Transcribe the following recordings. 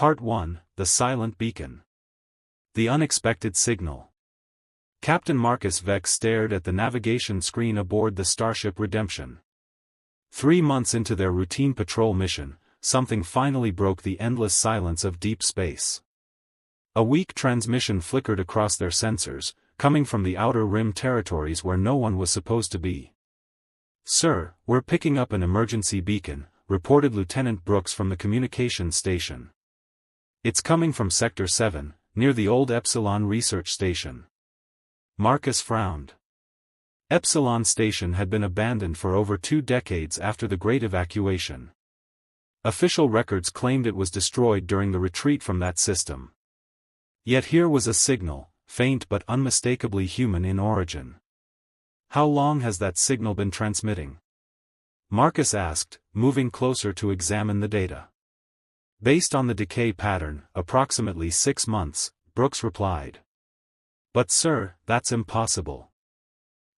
Part 1, The Silent Beacon. The Unexpected Signal. Captain Marcus Vex stared at the navigation screen aboard the Starship Redemption. 3 months into their routine patrol mission, something finally broke the endless silence of deep space. A weak transmission flickered across their sensors, coming from the outer rim territories where no one was supposed to be. "Sir, we're picking up an emergency beacon," reported Lieutenant Brooks from the communications station. "It's coming from Sector 7, near the old Epsilon research station." Marcus frowned. Epsilon station had been abandoned for over 2 decades after the Great Evacuation. Official records claimed it was destroyed during the retreat from that system. Yet here was a signal, faint but unmistakably human in origin. "How long has that signal been transmitting?" Marcus asked, moving closer to examine the data. "Based on the decay pattern, approximately 6 months, Brooks replied. "But sir, that's impossible.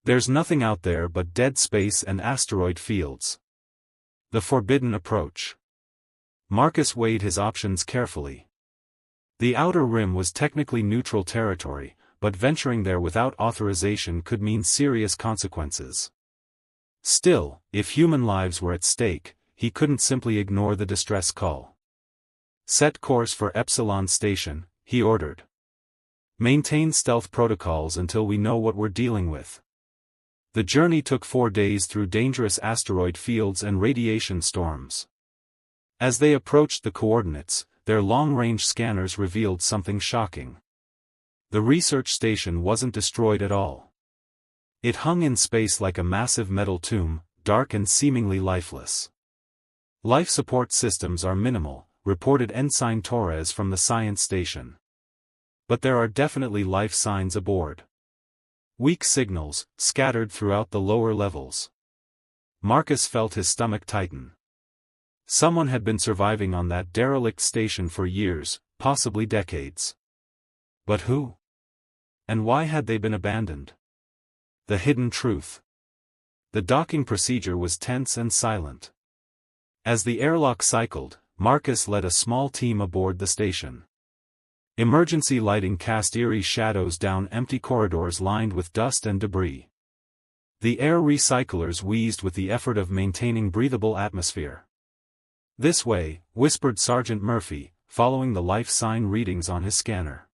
There's nothing out there but dead space and asteroid fields." The forbidden approach. Marcus weighed his options carefully. The outer rim was technically neutral territory, but venturing there without authorization could mean serious consequences. Still, if human lives were at stake, he couldn't simply ignore the distress call. "Set course for Epsilon Station," he ordered. "Maintain stealth protocols until we know what we're dealing with." The journey took 4 days through dangerous asteroid fields and radiation storms. As they approached the coordinates, their long-range scanners revealed something shocking. The research station wasn't destroyed at all. It hung in space like a massive metal tomb, dark and seemingly lifeless. "Life support systems are minimal," reported Ensign Torres from the science station. "But there are definitely life signs aboard. Weak signals, scattered throughout the lower levels." Marcus felt his stomach tighten. Someone had been surviving on that derelict station for years, possibly decades. But who? And why had they been abandoned? The hidden truth. The docking procedure was tense and silent. As the airlock cycled, Marcus led a small team aboard the station. Emergency lighting cast eerie shadows down empty corridors lined with dust and debris. The air recyclers wheezed with the effort of maintaining breathable atmosphere. "This way," whispered Sergeant Murphy, following the life sign readings on his scanner.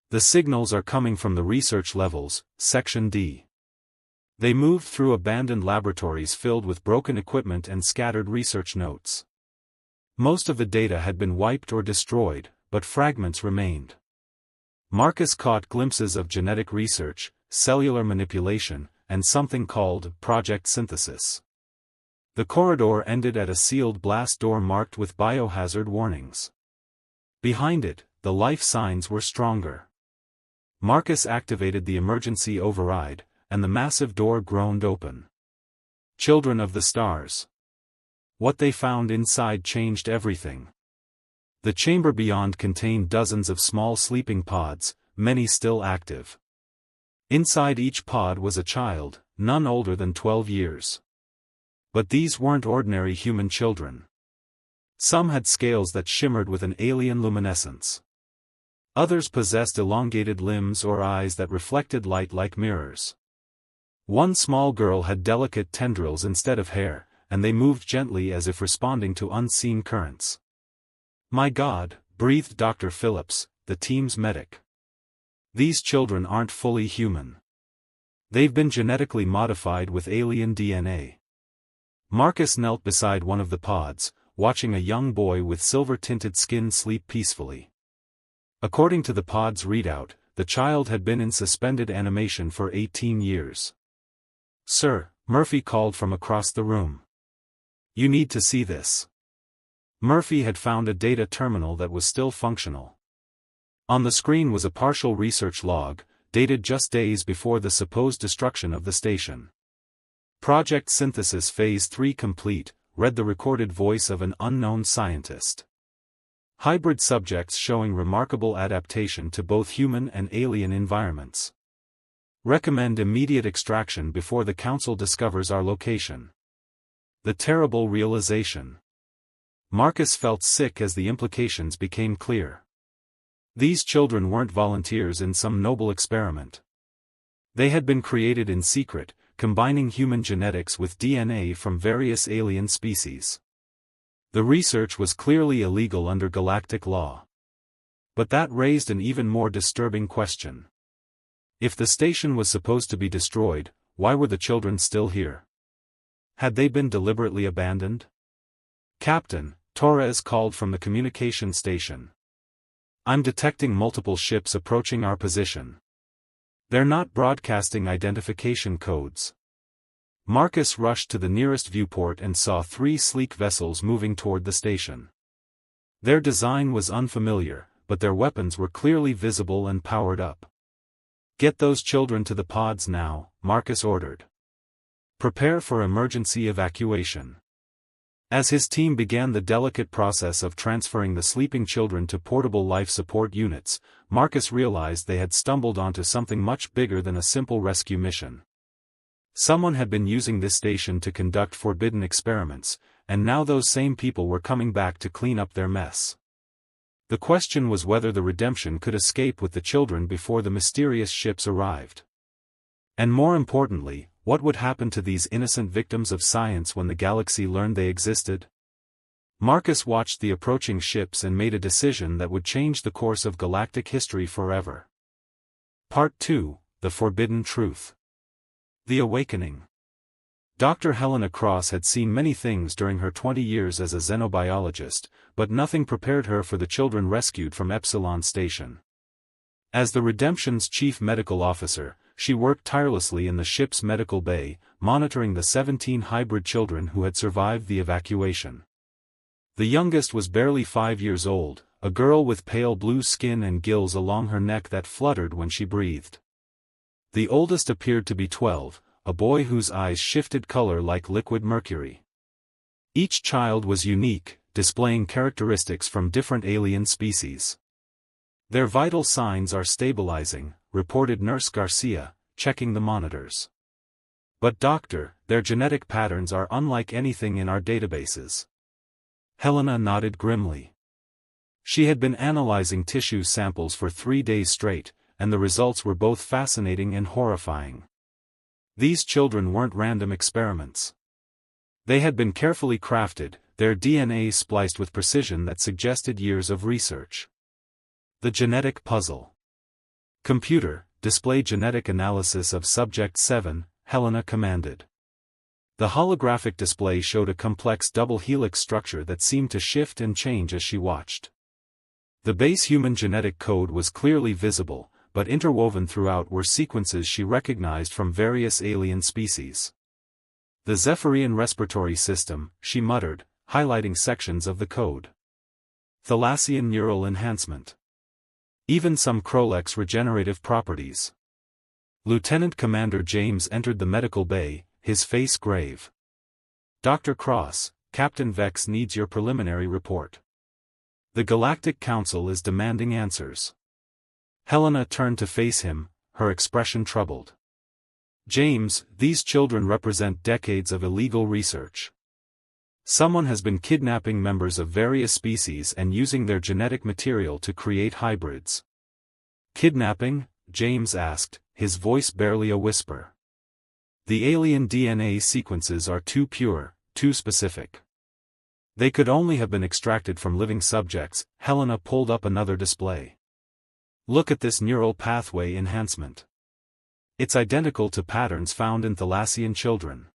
"The signals are coming from the research levels, Section D." They moved through abandoned laboratories filled with broken equipment and scattered research notes. Most of the data had been wiped or destroyed, but fragments remained. Marcus caught glimpses of genetic research, cellular manipulation, and something called Project Synthesis. The corridor ended at a sealed blast door marked with biohazard warnings. Behind it, the life signs were stronger. Marcus activated the emergency override, and the massive door groaned open. Children of the stars. What they found inside changed everything. The chamber beyond contained dozens of small sleeping pods, many still active. Inside each pod was a child, none older than 12 years. But these weren't ordinary human children. Some had scales that shimmered with an alien luminescence. Others possessed elongated limbs or eyes that reflected light like mirrors. One small girl had delicate tendrils instead of hair, and they moved gently as if responding to unseen currents. "My God," breathed Dr. Phillips, the team's medic. "These children aren't fully human. They've been genetically modified with alien DNA." Marcus knelt beside one of the pods, watching a young boy with silver-tinted skin sleep peacefully. According to the pod's readout, the child had been in suspended animation for 18 years. "Sir," Murphy called from across the room. "You need to see this." Murphy had found a data terminal that was still functional. On the screen was a partial research log, dated just days before the supposed destruction of the station. "Project Synthesis Phase 3 complete," read the recorded voice of an unknown scientist. "Hybrid subjects showing remarkable adaptation to both human and alien environments. Recommend immediate extraction before the Council discovers our location." The terrible realization. Marcus felt sick as the implications became clear. These children weren't volunteers in some noble experiment. They had been created in secret, combining human genetics with DNA from various alien species. The research was clearly illegal under galactic law. But that raised an even more disturbing question. If the station was supposed to be destroyed, why were the children still here? Had they been deliberately abandoned? "Captain," Torres called from the communication station. "I'm detecting multiple ships approaching our position. They're not broadcasting identification codes." Marcus rushed to the nearest viewport and saw 3 sleek vessels moving toward the station. Their design was unfamiliar, but their weapons were clearly visible and powered up. "Get those children to the pods now," Marcus ordered. "Prepare for emergency evacuation." As his team began the delicate process of transferring the sleeping children to portable life support units, Marcus realized they had stumbled onto something much bigger than a simple rescue mission. Someone had been using this station to conduct forbidden experiments, and now those same people were coming back to clean up their mess. The question was whether the redemption could escape with the children before the mysterious ships arrived. And more importantly, what would happen to these innocent victims of science when the galaxy learned they existed? Marcus watched the approaching ships and made a decision that would change the course of galactic history forever. Part 2: The Forbidden Truth. The Awakening. Dr. Helena Cross had seen many things during her 20 years as a xenobiologist, but nothing prepared her for the children rescued from Epsilon Station. As the Redemption's chief medical officer, she worked tirelessly in the ship's medical bay, monitoring the 17 hybrid children who had survived the evacuation. The youngest was barely 5 years old, a girl with pale blue skin and gills along her neck that fluttered when she breathed. The oldest appeared to be 12, a boy whose eyes shifted color like liquid mercury. Each child was unique, displaying characteristics from different alien species. "Their vital signs are stabilizing," reported Nurse Garcia, checking the monitors. "But doctor, their genetic patterns are unlike anything in our databases." Helena nodded grimly. She had been analyzing tissue samples for 3 days straight, and the results were both fascinating and horrifying. These children weren't random experiments. They had been carefully crafted, their DNA spliced with precision that suggested years of research. The genetic puzzle. "Computer, display genetic analysis of Subject 7, Helena commanded. The holographic display showed a complex double helix structure that seemed to shift and change as she watched. The base human genetic code was clearly visible, but interwoven throughout were sequences she recognized from various alien species. "The Zephyrian respiratory system," she muttered, highlighting sections of the code. "Thalassian neural enhancement. Even some Krolex regenerative properties." Lieutenant Commander James entered the medical bay, his face grave. "Dr. Cross, Captain Vex needs your preliminary report. The Galactic Council is demanding answers." Helena turned to face him, her expression troubled. "James, these children represent decades of illegal research. Someone has been kidnapping members of various species and using their genetic material to create hybrids." "Kidnapping?" James asked, his voice barely a whisper. "The alien DNA sequences are too pure, too specific. They could only have been extracted from living subjects." Helena pulled up another display. "Look at this neural pathway enhancement. It's identical to patterns found in Thalassian children."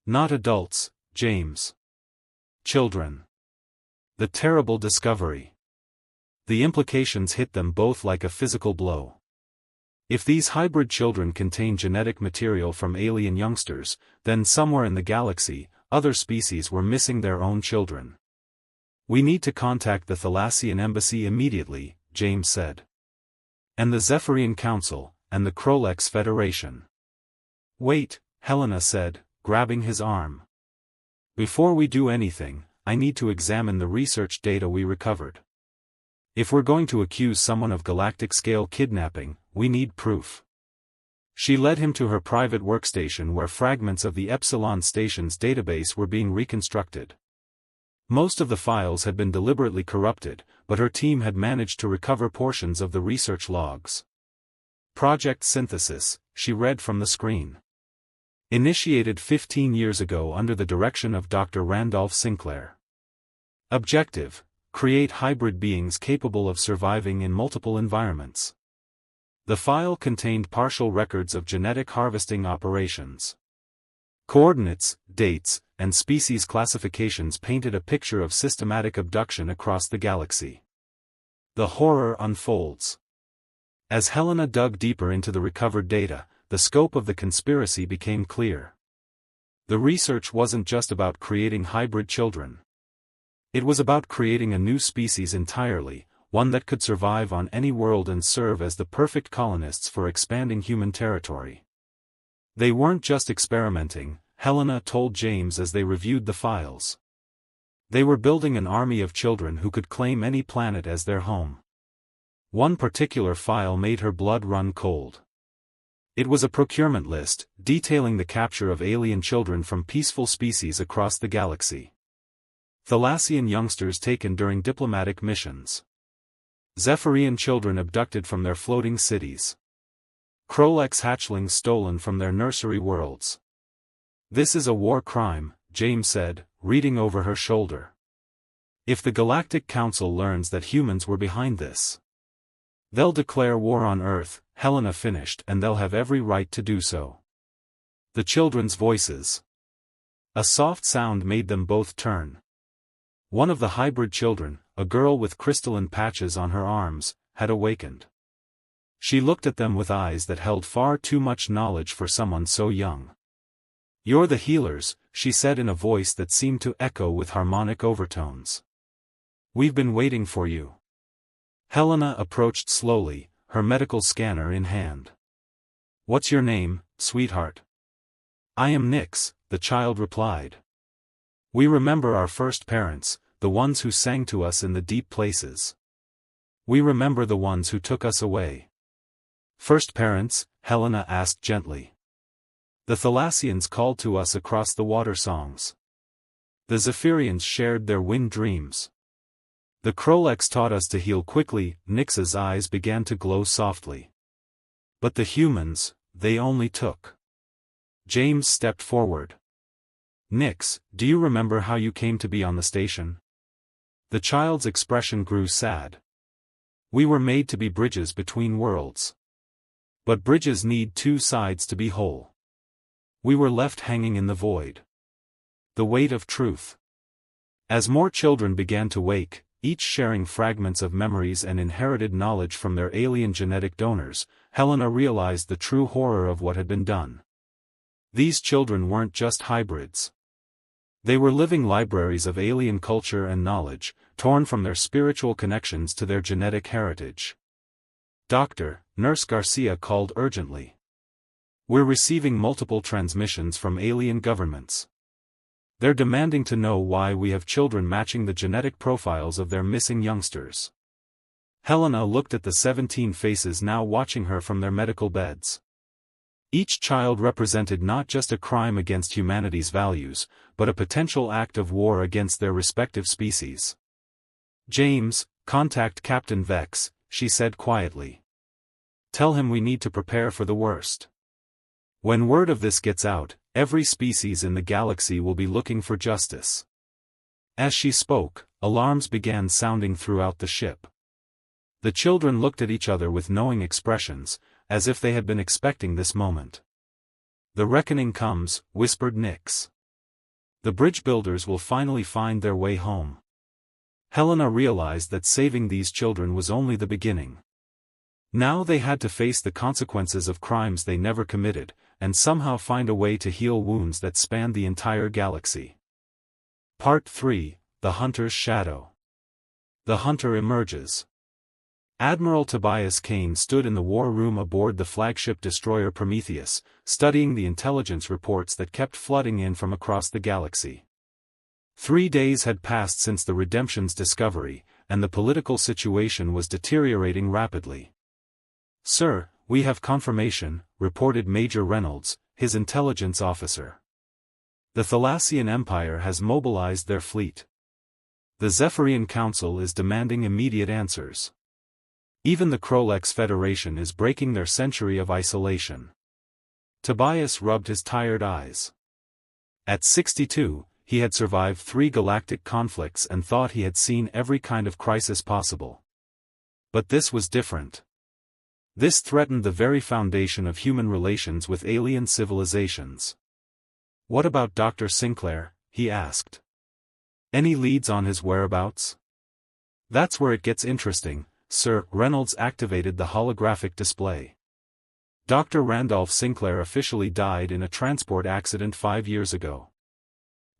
"Not adults, James. Children." The terrible discovery. The implications hit them both like a physical blow. If these hybrid children contain genetic material from alien youngsters, then somewhere in the galaxy, other species were missing their own children. "We need to contact the Thalassian embassy immediately," James said. "And the Zephyrian Council, and the Krolex Federation." "Wait," Helena said, grabbing his arm. "Before we do anything, I need to examine the research data we recovered. If we're going to accuse someone of galactic-scale kidnapping, we need proof." She led him to her private workstation where fragments of the Epsilon Station's database were being reconstructed. Most of the files had been deliberately corrupted, but her team had managed to recover portions of the research logs. Project Synthesis, she read from the screen. Initiated 15 years ago under the direction of Dr. Randolph Sinclair. Objective: create hybrid beings capable of surviving in multiple environments. The file contained partial records of genetic harvesting operations. Coordinates, dates, and species classifications painted a picture of systematic abduction across the galaxy. The horror unfolds. As Helena dug deeper into the recovered data, the scope of the conspiracy became clear. The research wasn't just about creating hybrid children. It was about creating a new species entirely, one that could survive on any world and serve as the perfect colonists for expanding human territory. They weren't just experimenting, Helena told James as they reviewed the files. They were building an army of children who could claim any planet as their home. One particular file made her blood run cold. It was a procurement list, detailing the capture of alien children from peaceful species across the galaxy. Thalassian youngsters taken during diplomatic missions. Zephyrian children abducted from their floating cities. Krolex hatchlings stolen from their nursery worlds. This is a war crime, James said, reading over her shoulder. If the Galactic Council learns that humans were behind this, they'll declare war on Earth, Helena finished, and they'll have every right to do so. The children's voices. A soft sound made them both turn. One of the hybrid children, a girl with crystalline patches on her arms, had awakened. She looked at them with eyes that held far too much knowledge for someone so young. "You're the healers," she said in a voice that seemed to echo with harmonic overtones. "We've been waiting for you." Helena approached slowly, her medical scanner in hand. "What's your name, sweetheart?" "I am Nyx," the child replied. "We remember our first parents, the ones who sang to us in the deep places. We remember the ones who took us away." "First parents?" Helena asked gently. "The Thalassians called to us across the water songs. The Zephyrians shared their wind dreams. The Krolex taught us to heal quickly." Nyx's eyes began to glow softly. "But the humans, they only took." James stepped forward. "Nyx, do you remember how you came to be on the station?" The child's expression grew sad. "We were made to be bridges between worlds. But bridges need two sides to be whole. We were left hanging in the void. The weight of truth." As more children began to wake, each sharing fragments of memories and inherited knowledge from their alien genetic donors, Helena realized the true horror of what had been done. These children weren't just hybrids. They were living libraries of alien culture and knowledge, torn from their spiritual connections to their genetic heritage. "Doctor," Nurse Garcia called urgently. "We're receiving multiple transmissions from alien governments. They're demanding to know why we have children matching the genetic profiles of their missing youngsters." Helena looked at the 17 faces now watching her from their medical beds. Each child represented not just a crime against humanity's values, but a potential act of war against their respective species. "James, contact Captain Vex," she said quietly. "Tell him we need to prepare for the worst. When word of this gets out, every species in the galaxy will be looking for justice." As she spoke, alarms began sounding throughout the ship. The children looked at each other with knowing expressions, as if they had been expecting this moment. "The reckoning comes," whispered Nyx. "The bridge builders will finally find their way home." Helena realized that saving these children was only the beginning. Now they had to face the consequences of crimes they never committed, and somehow find a way to heal wounds that spanned the entire galaxy. Part 3, The Hunter's Shadow. The Hunter emerges. Admiral Tobias Kane stood in the war room aboard the flagship destroyer Prometheus, studying the intelligence reports that kept flooding in from across the galaxy. 3 days had passed since the Redemption's discovery, and the political situation was deteriorating rapidly. "Sir, we have confirmation," reported Major Reynolds, his intelligence officer. "The Thalassian Empire has mobilized their fleet. The Zephyrian Council is demanding immediate answers. Even the Krolex Federation is breaking their century of isolation. Tobias rubbed his tired eyes. At 62, he had survived 3 galactic conflicts and thought he had seen every kind of crisis possible. But this was different. This threatened the very foundation of human relations with alien civilizations. "What about Dr. Sinclair?" he asked. "Any leads on his whereabouts?" "That's where it gets interesting, sir." Reynolds activated the holographic display. Dr. Randolph Sinclair officially died in a transport accident 5 years ago.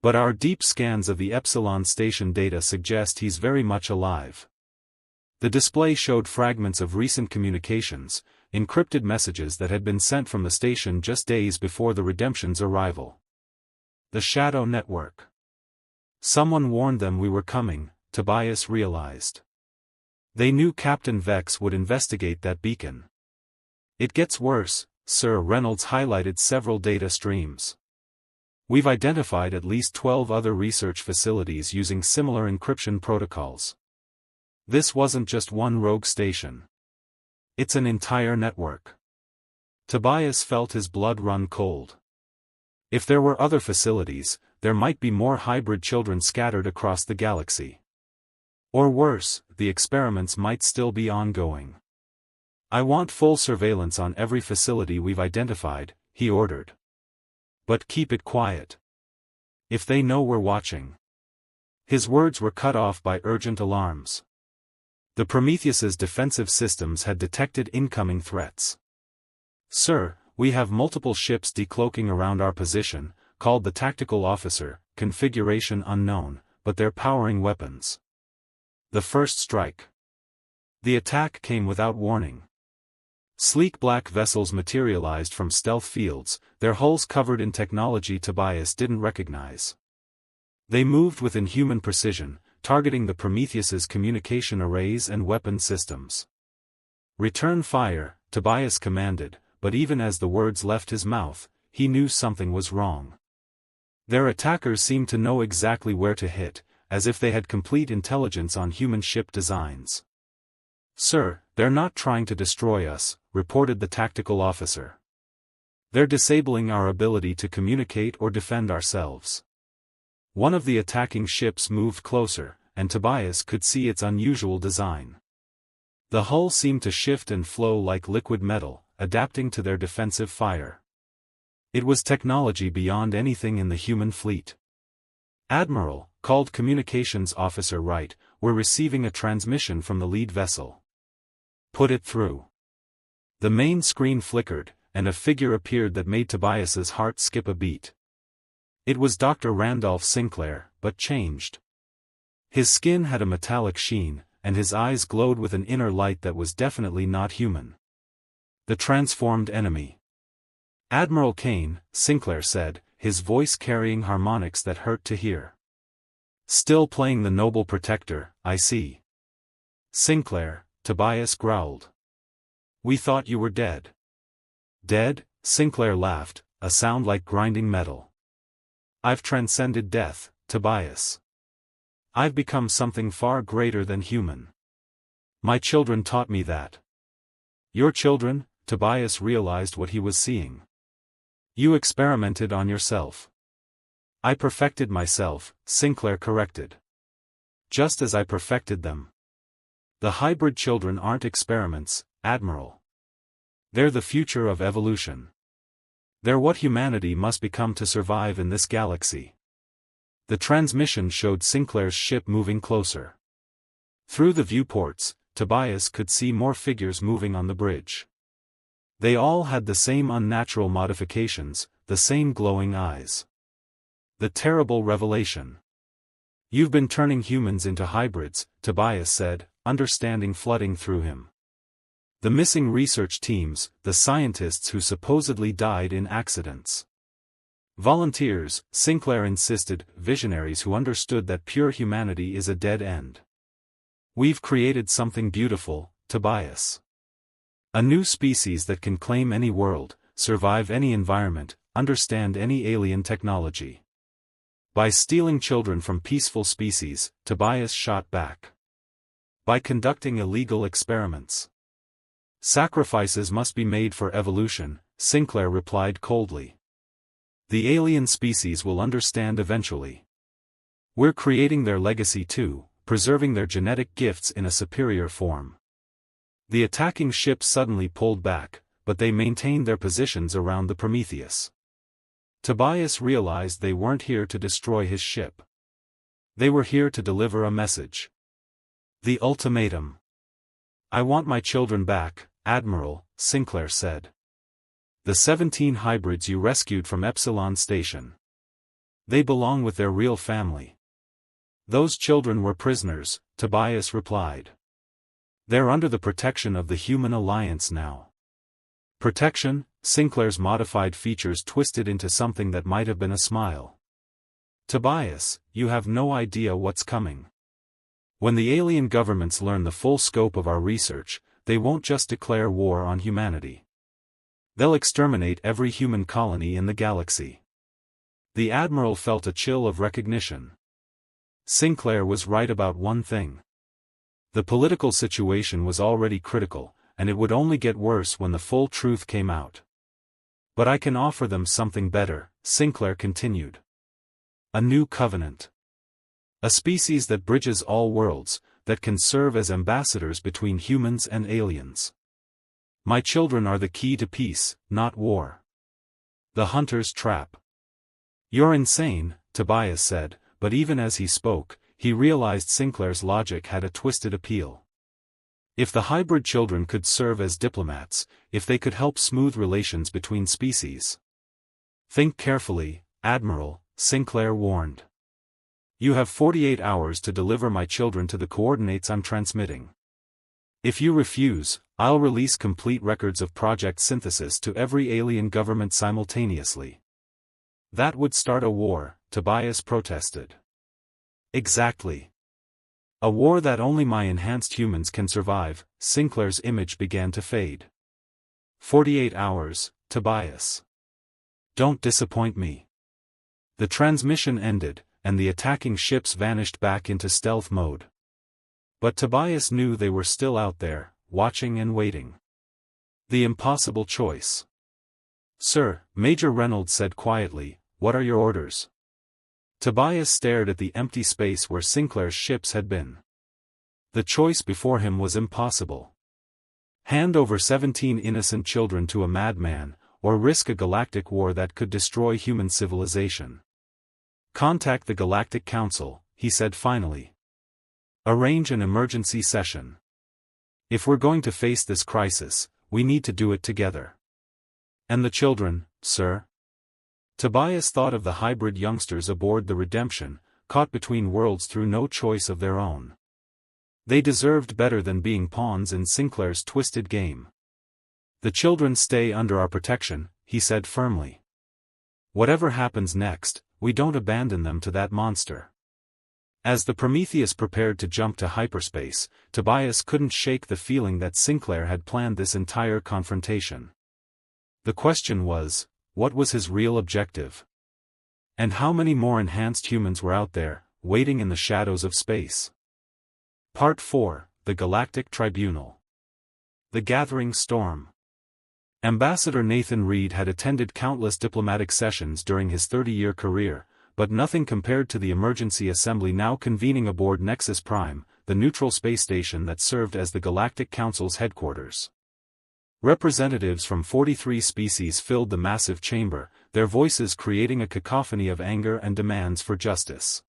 But our deep scans of the Epsilon station data suggest he's very much alive. The display showed fragments of recent communications, encrypted messages that had been sent from the station just days before the Redemption's arrival. The Shadow Network. Someone warned them we were coming, Tobias realized. They knew Captain Vex would investigate that beacon. "It gets worse, sir." Reynolds highlighted several data streams. "We've identified at least 12 other research facilities using similar encryption protocols. This wasn't just one rogue station. It's an entire network." Tobias felt his blood run cold. If there were other facilities, there might be more hybrid children scattered across the galaxy. Or worse, the experiments might still be ongoing. "I want full surveillance on every facility we've identified," he ordered. "But keep it quiet. If they know we're watching." His words were cut off by urgent alarms. The Prometheus's defensive systems had detected incoming threats. "Sir, we have multiple ships decloaking around our position," called the tactical officer, configuration unknown, "but they're powering weapons." The first strike. The attack came without warning. Sleek black vessels materialized from stealth fields, their hulls covered in technology Tobias didn't recognize. They moved with inhuman precision, targeting the Prometheus's communication arrays and weapon systems. "Return fire," Tobias commanded, but even as the words left his mouth, he knew something was wrong. Their attackers seemed to know exactly where to hit, as if they had complete intelligence on human ship designs. "Sir, they're not trying to destroy us," reported the tactical officer. "They're disabling our ability to communicate or defend ourselves." One of the attacking ships moved closer, and Tobias could see its unusual design. The hull seemed to shift and flow like liquid metal, adapting to their defensive fire. It was technology beyond anything in the human fleet. "Admiral," called Communications Officer Wright, "we're receiving a transmission from the lead vessel." "Put it through." The main screen flickered, and a figure appeared that made Tobias's heart skip a beat. It was Dr. Randolph Sinclair, but changed. His skin had a metallic sheen, and his eyes glowed with an inner light that was definitely not human. The transformed enemy. "Admiral Kane," Sinclair said, his voice carrying harmonics that hurt to hear. "Still playing the noble protector, I see." "Sinclair," Tobias growled. "We thought you were dead." "Dead?" Sinclair laughed, a sound like grinding metal. "I've transcended death, Tobias. I've become something far greater than human. My children taught me that." "Your children?" Tobias realized what he was seeing. "You experimented on yourself." "I perfected myself," Sinclair corrected. "Just as I perfected them. The hybrid children aren't experiments, Admiral. They're the future of evolution. They're what humanity must become to survive in this galaxy." The transmission showed Sinclair's ship moving closer. Through the viewports, Tobias could see more figures moving on the bridge. They all had the same unnatural modifications, the same glowing eyes. The terrible revelation. "You've been turning humans into hybrids," Tobias said, understanding flooding through him. "The missing research teams, the scientists who supposedly died in accidents. Volunteers," Sinclair insisted, "visionaries who understood that pure humanity is a dead end. We've created something beautiful, Tobias. A new species that can claim any world, survive any environment, understand any alien technology. By stealing children from peaceful species, Tobias shot back. By conducting illegal experiments. Sacrifices must be made for evolution, Sinclair replied coldly. The alien species will understand eventually. We're creating their legacy too, preserving their genetic gifts in a superior form. The attacking ship suddenly pulled back, but they maintained their positions around the Prometheus. Tobias realized they weren't here to destroy his ship. They were here to deliver a message. The ultimatum. I want my children back, Admiral, Sinclair said. The 17 hybrids you rescued from Epsilon Station. They belong with their real family. Those children were prisoners, Tobias replied. They're under the protection of the Human Alliance now. Protection? Sinclair's modified features twisted into something that might have been a smile. Tobias, you have no idea what's coming. When the alien governments learn the full scope of our research, they won't just declare war on humanity. They'll exterminate every human colony in the galaxy. The Admiral felt a chill of recognition. Sinclair was right about one thing. The political situation was already critical, and it would only get worse when the full truth came out. But I can offer them something better, Sinclair continued. A new covenant. A species that bridges all worlds, that can serve as ambassadors between humans and aliens. My children are the key to peace, not war. The hunter's trap. You're insane, Tobias said, but even as he spoke, he realized Sinclair's logic had a twisted appeal. If the hybrid children could serve as diplomats, if they could help smooth relations between species. Think carefully, Admiral, Sinclair warned. You have 48 hours to deliver my children to the coordinates I'm transmitting. If you refuse, I'll release complete records of project synthesis to every alien government simultaneously. That would start a war, Tobias protested. Exactly. A war that only my enhanced humans can survive, Sinclair's image began to fade. 48 hours, Tobias. Don't disappoint me. The transmission ended, and the attacking ships vanished back into stealth mode. But Tobias knew they were still out there, watching and waiting. The impossible choice. Sir, Major Reynolds said quietly, what are your orders? Tobias stared at the empty space where Sinclair's ships had been. The choice before him was impossible. Hand over 17 innocent children to a madman, or risk a galactic war that could destroy human civilization. Contact the Galactic Council, he said finally. Arrange an emergency session. If we're going to face this crisis, we need to do it together. And the children, sir? Tobias thought of the hybrid youngsters aboard the Redemption, caught between worlds through no choice of their own. They deserved better than being pawns in Sinclair's twisted game. The children stay under our protection, he said firmly. Whatever happens next, we don't abandon them to that monster. As the Prometheus prepared to jump to hyperspace, Tobias couldn't shake the feeling that Sinclair had planned this entire confrontation. The question was, what was his real objective? And how many more enhanced humans were out there, waiting in the shadows of space? Part 4, The Galactic Tribunal. The Gathering Storm. Ambassador Nathan Reed had attended countless diplomatic sessions during his 30-year career, but nothing compared to the emergency assembly now convening aboard Nexus Prime, the neutral space station that served as the Galactic Council's headquarters. Representatives from 43 species filled the massive chamber, their voices creating a cacophony of anger and demands for justice.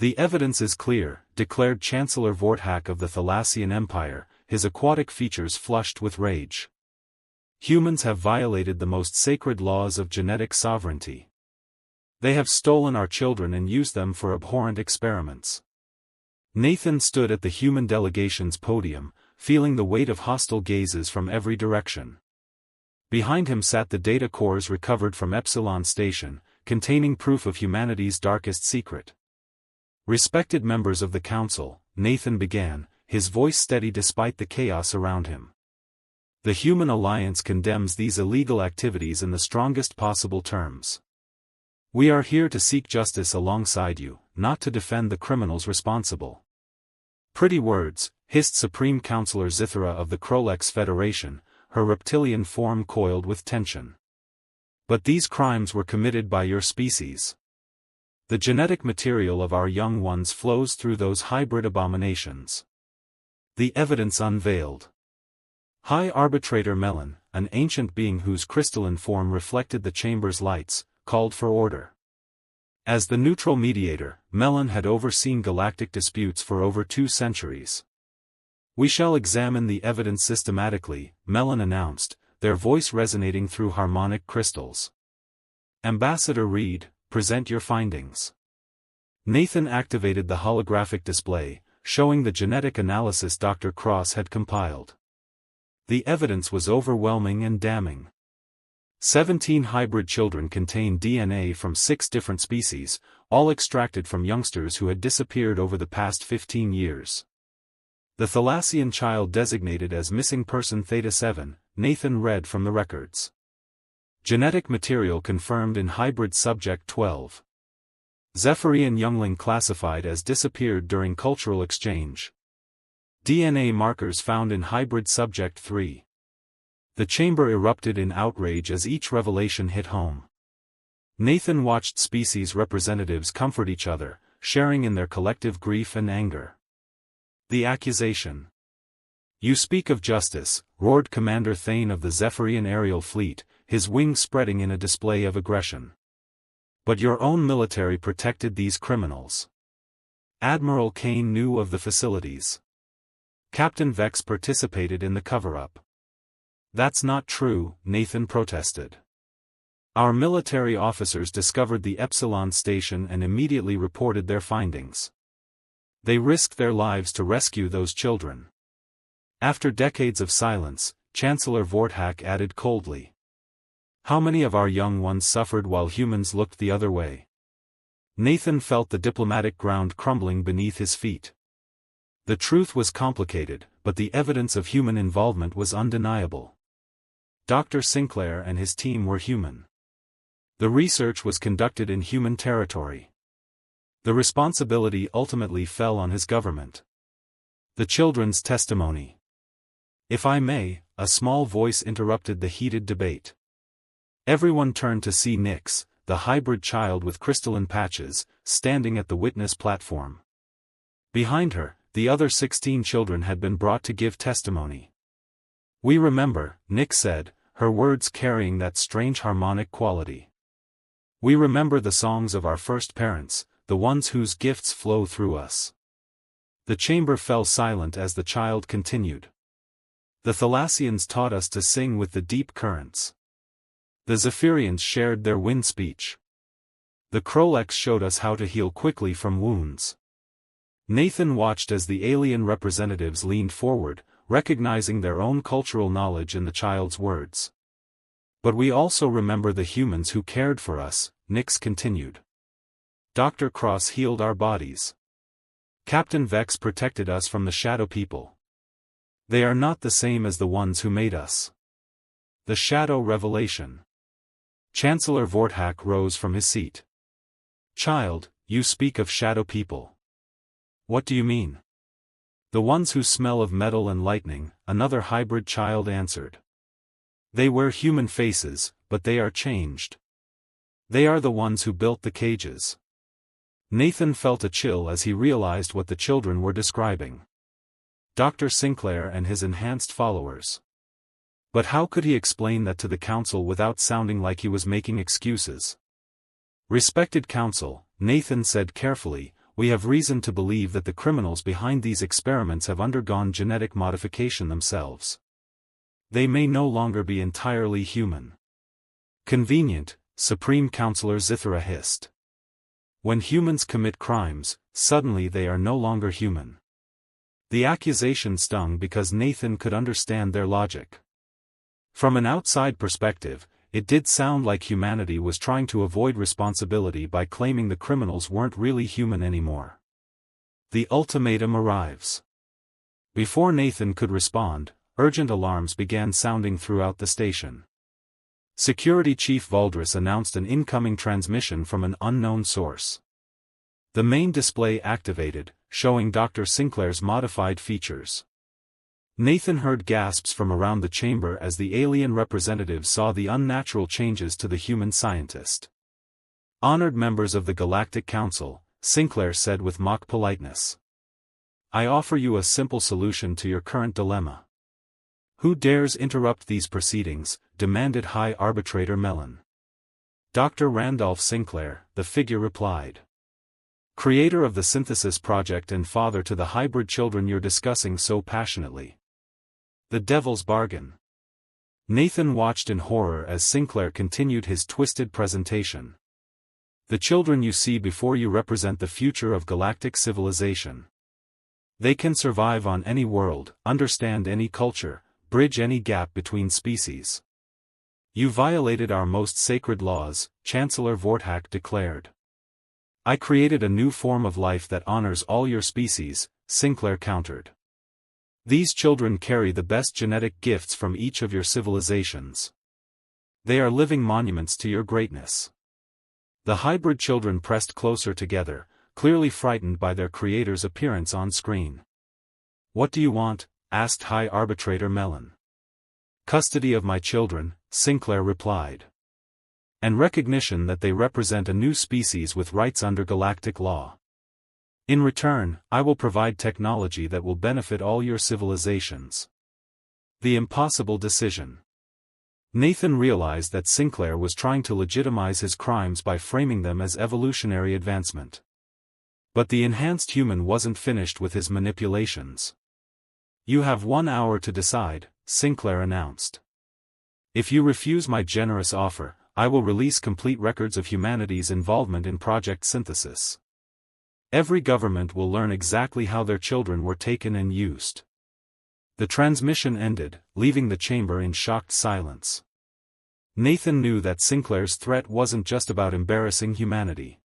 The evidence is clear, declared Chancellor Vorthak of the Thalassian Empire, his aquatic features flushed with rage. Humans have violated the most sacred laws of genetic sovereignty. They have stolen our children and used them for abhorrent experiments. Nathan stood at the human delegation's podium, feeling the weight of hostile gazes from every direction. Behind him sat the data cores recovered from Epsilon Station, containing proof of humanity's darkest secret. Respected members of the Council, Nathan began, his voice steady despite the chaos around him. The Human Alliance condemns these illegal activities in the strongest possible terms. We are here to seek justice alongside you, not to defend the criminals responsible. Pretty words, hissed Supreme Counselor Zithra of the Krolex Federation, her reptilian form coiled with tension. But these crimes were committed by your species. The genetic material of our young ones flows through those hybrid abominations. The evidence unveiled. High Arbitrator Melon, an ancient being whose crystalline form reflected the chamber's lights, called for order. As the neutral mediator, Melon had overseen galactic disputes for over 2 centuries. We shall examine the evidence systematically, Melon announced, their voice resonating through harmonic crystals. Ambassador Reed, present your findings. Nathan activated the holographic display, showing the genetic analysis Dr. Cross had compiled. The evidence was overwhelming and damning. 17 hybrid children contained DNA from 6 different species, all extracted from youngsters who had disappeared over the past 15 years. The Thalassian child designated as missing person Theta-7, Nathan read from the records. Genetic material confirmed in hybrid subject 12. Zephyrian youngling classified as disappeared during cultural exchange. DNA markers found in hybrid subject 3. The chamber erupted in outrage as each revelation hit home. Nathan watched species representatives comfort each other, sharing in their collective grief and anger. The accusation. You speak of justice, roared Commander Thane of the Zephyrian aerial fleet, his wings spreading in a display of aggression. But your own military protected these criminals. Admiral Kane knew of the facilities. Captain Vex participated in the cover-up. That's not true, Nathan protested. Our military officers discovered the Epsilon station and immediately reported their findings. They risked their lives to rescue those children. After decades of silence, Chancellor Vorthak added coldly. How many of our young ones suffered while humans looked the other way? Nathan felt the diplomatic ground crumbling beneath his feet. The truth was complicated, but the evidence of human involvement was undeniable. Dr. Sinclair and his team were human. The research was conducted in human territory. The responsibility ultimately fell on his government. The children's testimony. If I may, a small voice interrupted the heated debate. Everyone turned to see Nyx, the hybrid child with crystalline patches, standing at the witness platform. Behind her, the other 16 children had been brought to give testimony. We remember, Nyx said, her words carrying that strange harmonic quality. We remember the songs of our first parents, the ones whose gifts flow through us. The chamber fell silent as the child continued. The Thalassians taught us to sing with the deep currents. The Zephyrians shared their wind speech. The Krolex showed us how to heal quickly from wounds. Nathan watched as the alien representatives leaned forward, recognizing their own cultural knowledge in the child's words. But we also remember the humans who cared for us, Nyx continued. Dr. Cross healed our bodies. Captain Vex protected us from the Shadow People. They are not the same as the ones who made us. The Shadow Revelation. Chancellor Vorthak rose from his seat. Child, you speak of Shadow People. What do you mean? The ones who smell of metal and lightning, another hybrid child answered. They wear human faces, but they are changed. They are the ones who built the cages. Nathan felt a chill as he realized what the children were describing. Dr. Sinclair and his enhanced followers. But how could he explain that to the council without sounding like he was making excuses? Respected council, Nathan said carefully, we have reason to believe that the criminals behind these experiments have undergone genetic modification themselves. They may no longer be entirely human. Convenient, Supreme Counselor Zithra hissed. When humans commit crimes, suddenly they are no longer human. The accusation stung because Nathan could understand their logic. From an outside perspective, it did sound like humanity was trying to avoid responsibility by claiming the criminals weren't really human anymore. The ultimatum arrives. Before Nathan could respond, urgent alarms began sounding throughout the station. Security Chief Valdris announced an incoming transmission from an unknown source. The main display activated, showing Dr. Sinclair's modified features. Nathan heard gasps from around the chamber as the alien representatives saw the unnatural changes to the human scientist. Honored members of the Galactic Council, Sinclair said with mock politeness. I offer you a simple solution to your current dilemma. Who dares interrupt these proceedings? Demanded High Arbitrator Mellon. Dr. Randolph Sinclair, the figure replied. Creator of the Synthesis Project and father to the hybrid children you're discussing so passionately. The devil's bargain. Nathan watched in horror as Sinclair continued his twisted presentation. The children you see before you represent the future of galactic civilization. They can survive on any world, understand any culture, bridge any gap between species. You violated our most sacred laws, Chancellor Vorthak declared. I created a new form of life that honors all your species, Sinclair countered. These children carry the best genetic gifts from each of your civilizations. They are living monuments to your greatness. The hybrid children pressed closer together, clearly frightened by their creator's appearance on screen. What do you want? Asked High Arbitrator Mellon. Custody of my children, Sinclair replied. And recognition that they represent a new species with rights under galactic law. In return, I will provide technology that will benefit all your civilizations. The impossible decision. Nathan realized that Sinclair was trying to legitimize his crimes by framing them as evolutionary advancement. But the enhanced human wasn't finished with his manipulations. You have 1 hour to decide, Sinclair announced. If you refuse my generous offer, I will release complete records of humanity's involvement in Project Synthesis. Every government will learn exactly how their children were taken and used. The transmission ended, leaving the chamber in shocked silence. Nathan knew that Sinclair's threat wasn't just about embarrassing humanity.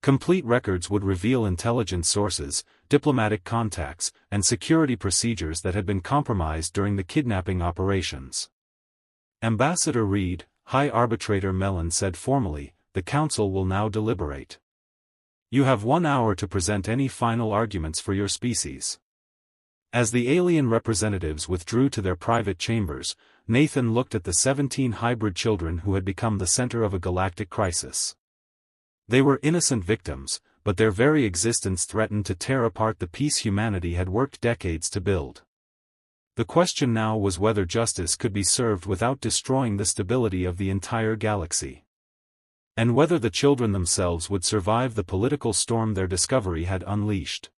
Complete records would reveal intelligence sources, diplomatic contacts, and security procedures that had been compromised during the kidnapping operations. Ambassador Reed, High Arbitrator Mellon said formally, the Council will now deliberate. You have 1 hour to present any final arguments for your species. As the alien representatives withdrew to their private chambers, Nathan looked at the 17 hybrid children who had become the center of a galactic crisis. They were innocent victims, but their very existence threatened to tear apart the peace humanity had worked decades to build. The question now was whether justice could be served without destroying the stability of the entire galaxy. And whether the children themselves would survive the political storm their discovery had unleashed.